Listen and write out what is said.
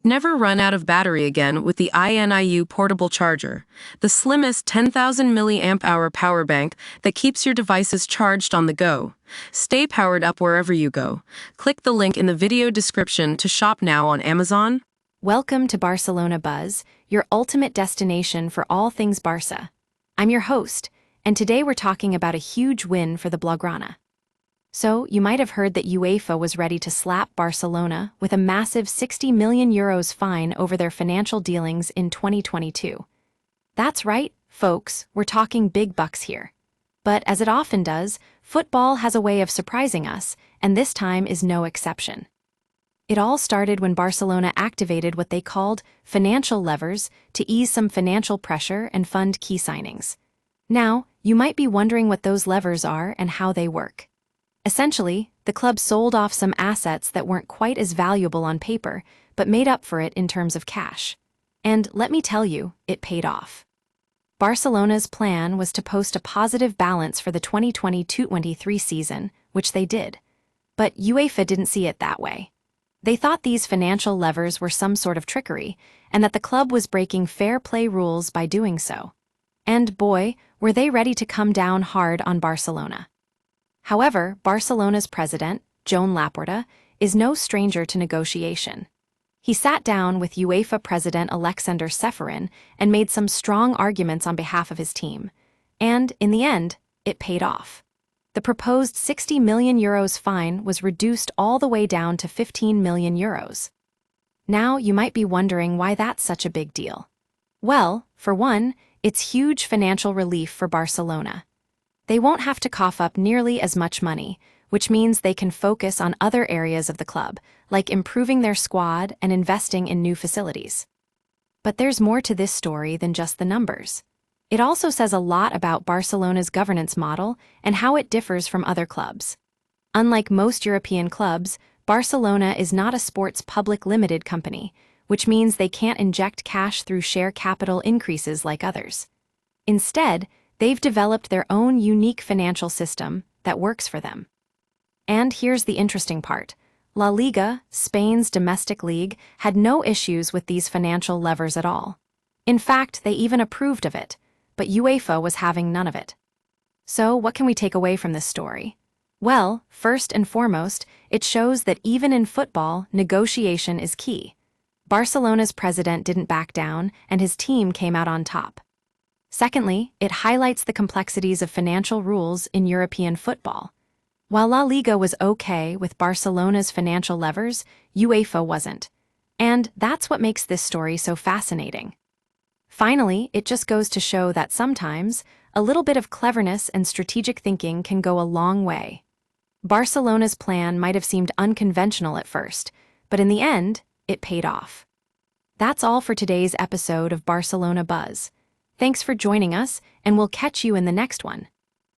Never run out of battery again with the INIU portable charger, the slimmest 10,000 milliamp hour power bank that keeps your devices charged on the go. Stay powered up wherever you go. Click the link in the video description to shop now on Amazon. Welcome to Barcelona Buzz, your ultimate destination for all things Barca. I'm your host, and today we're talking about a huge win for the Blaugrana. So, you might have heard that UEFA was ready to slap Barcelona with a massive €60 million fine over their financial dealings in 2022. That's right, folks, we're talking big bucks here. But as it often does, football has a way of surprising us, and this time is no exception. It all started when Barcelona activated what they called financial levers to ease some financial pressure and fund key signings. Now, you might be wondering what those levers are and how they work. Essentially, the club sold off some assets that weren't quite as valuable on paper, but made up for it in terms of cash. And let me tell you, it paid off. Barcelona's plan was to post a positive balance for the 2022-23 season, which they did. But UEFA didn't see it that way. They thought these financial levers were some sort of trickery, and that the club was breaking fair play rules by doing so. And boy, were they ready to come down hard on Barcelona. However, Barcelona's president, Joan Laporta, is no stranger to negotiation. He sat down with UEFA president Alexander Ceferin and made some strong arguments on behalf of his team. And, in the end, it paid off. The proposed €60 million fine was reduced all the way down to €15 million. Now, you might be wondering why that's such a big deal. Well, for one, it's huge financial relief for Barcelona. They won't have to cough up nearly as much money, which means they can focus on other areas of the club, like improving their squad and investing in new facilities. But there's more to this story than just the numbers. It also says a lot about Barcelona's governance model and how it differs from other clubs. Unlike most European clubs, Barcelona is not a sports public limited company, which means they can't inject cash through share capital increases like others. Instead, they've developed their own unique financial system that works for them. And here's the interesting part. La Liga, Spain's domestic league, had no issues with these financial levers at all. In fact, they even approved of it, but UEFA was having none of it. So, what can we take away from this story? Well, first and foremost, it shows that even in football, negotiation is key. Barcelona's president didn't back down, and his team came out on top. Secondly, it highlights the complexities of financial rules in European football. While La Liga was okay with Barcelona's financial levers, UEFA wasn't. And that's what makes this story so fascinating. Finally, it just goes to show that sometimes, a little bit of cleverness and strategic thinking can go a long way. Barcelona's plan might have seemed unconventional at first, but in the end, it paid off. That's all for today's episode of Barcelona Buzz. Thanks for joining us, and we'll catch you in the next one.